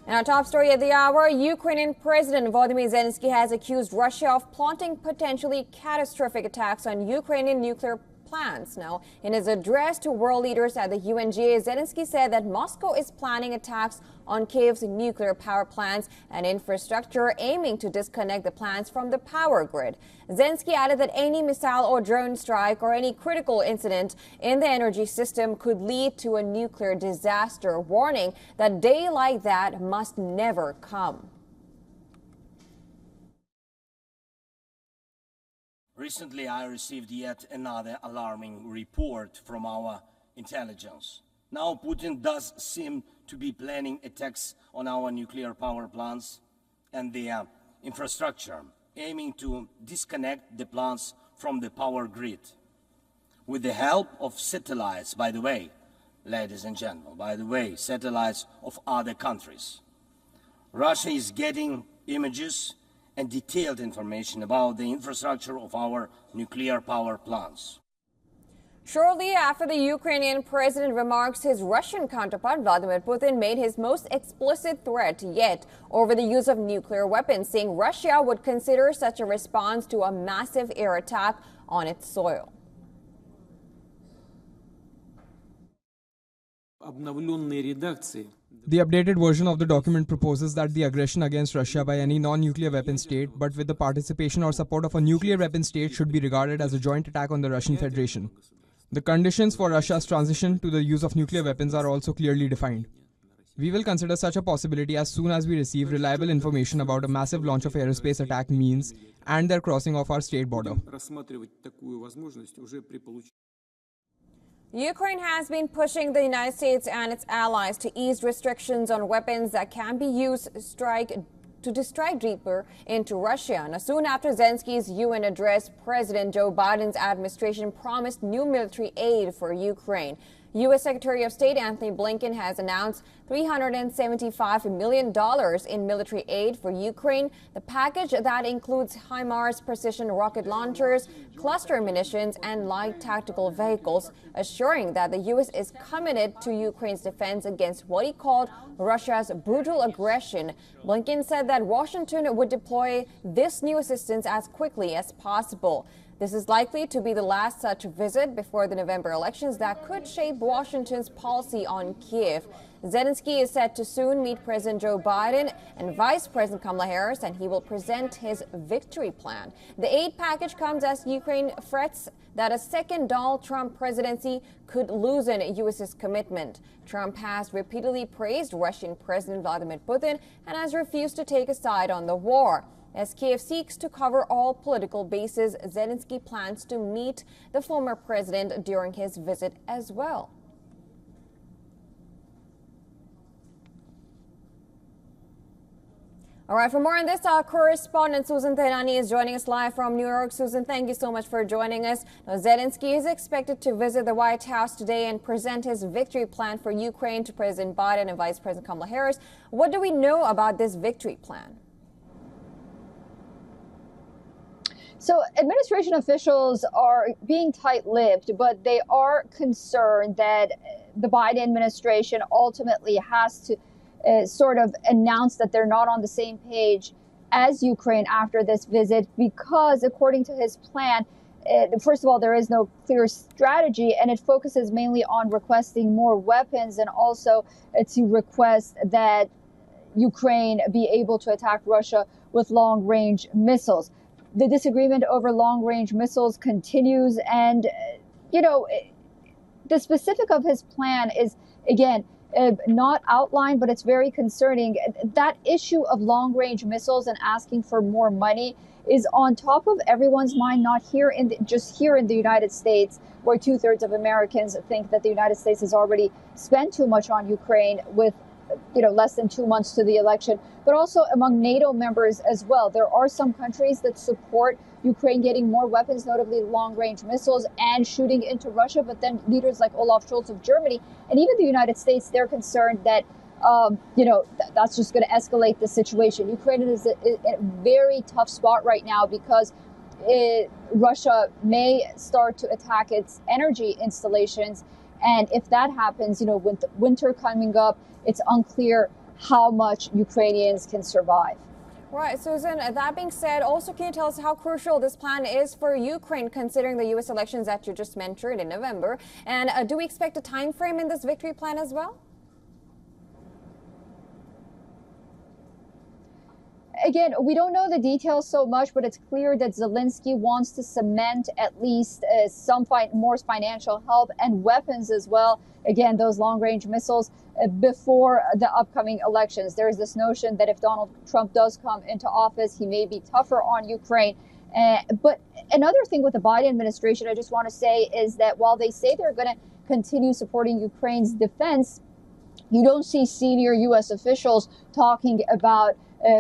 And our top story of the hour, Ukrainian President Volodymyr Zelensky has accused Russia of plotting potentially catastrophic attacks on Ukrainian nuclear plants. Now, in his address to world leaders at the UNGA, Zelensky said that Moscow is planning attacks on Kyiv's nuclear power plants and infrastructure, aiming to disconnect the plants from the power grid. Zelensky added that any missile or drone strike or any critical incident in the energy system could lead to a nuclear disaster, warning that a day like that must never come. Recently, I received yet another alarming report from our intelligence. Now, Putin does seem to be planning attacks on our nuclear power plants and their infrastructure, aiming to disconnect the plants from the power grid. With the help of satellites, by the way, ladies and gentlemen, satellites of other countries. Russia is getting images and detailed information about the infrastructure of our nuclear power plants. Shortly after the Ukrainian president remarks, his Russian counterpart Vladimir Putin made his most explicit threat yet over the use of nuclear weapons, saying Russia would consider such a response to a massive air attack on its soil. The updated version of the document proposes that the aggression against Russia by any non-nuclear weapon state, but with the participation or support of a nuclear weapon state, should be regarded as a joint attack on the Russian Federation. The conditions for Russia's transition to the use of nuclear weapons are also clearly defined. We will consider such a possibility as soon as we receive reliable information about a massive launch of aerospace attack means and their crossing of our state border. Ukraine has been pushing the United States and its allies to ease restrictions on weapons that can be used to strike deeper into Russia. Now, soon after Zelensky's UN address, President Joe Biden's administration promised new military aid for Ukraine. U.S. Secretary of State Anthony Blinken has announced $375 million in military aid for Ukraine. The package that includes HIMARS precision rocket launchers, cluster munitions, and light tactical vehicles, assuring that the U.S. is committed to Ukraine's defense against what he called Russia's brutal aggression. Blinken said that Washington would deploy this new assistance as quickly as possible. This is likely to be the last such visit before the November elections that could shape Washington's policy on Kyiv. Zelensky is set to soon meet President Joe Biden and Vice President Kamala Harris, and he will present his victory plan. The aid package comes as Ukraine frets that a second Donald Trump presidency could loosen U.S.'s commitment. Trump has repeatedly praised Russian President Vladimir Putin and has refused to take a side on the war. As Kyiv seeks to cover all political bases, Zelensky plans to meet the former president during his visit as well. All right, for more on this, our correspondent Susan Tehrani is joining us live from New York. Susan, thank you so much for joining us. Now, Zelensky is expected to visit the White House today and present his victory plan for Ukraine to President Biden and Vice President Kamala Harris. What do we know about this victory plan? So administration officials are being tight-lipped, but they are concerned that the Biden administration ultimately has to sort of announce that they're not on the same page as Ukraine after this visit, because according to his plan, first of all, there is no clear strategy, and it focuses mainly on requesting more weapons and also to request that Ukraine be able to attack Russia with long-range missiles. The disagreement over long-range missiles continues, and, the specific of his plan is, again, not outlined, but it's very concerning. That issue of long-range missiles and asking for more money is on top of everyone's mind, not here just here in the United States, where 2/3 of Americans think that the United States has already spent too much on Ukraine with less than 2 months to the election, but also among NATO members as well. There are some countries that support Ukraine getting more weapons, notably long-range missiles and shooting into Russia. But then leaders like Olaf Scholz of Germany and even the United States, they're concerned that, that's just going to escalate the situation. Ukraine is in a very tough spot right now because Russia may start to attack its energy installations. And if that happens, with winter coming up, it's unclear how much Ukrainians can survive. Right, Susan, that being said, also can you tell us how crucial this plan is for Ukraine, considering the U.S. elections that you just mentioned in November? And do we expect a time frame in this victory plan as well? Again, we don't know the details so much, but it's clear that Zelensky wants to cement at least some more financial help and weapons as well. Again, those long-range missiles before the upcoming elections. There is this notion that if Donald Trump does come into office, he may be tougher on Ukraine. But another thing with the Biden administration, I just want to say, is that while they say they're going to continue supporting Ukraine's defense, you don't see senior U.S. officials talking about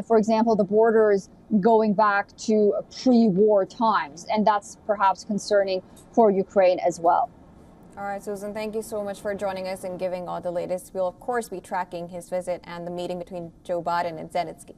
for example, the borders going back to pre-war times. And that's perhaps concerning for Ukraine as well. All right, Susan, thank you so much for joining us and giving all the latest. We'll, of course, be tracking his visit and the meeting between Joe Biden and Zelensky.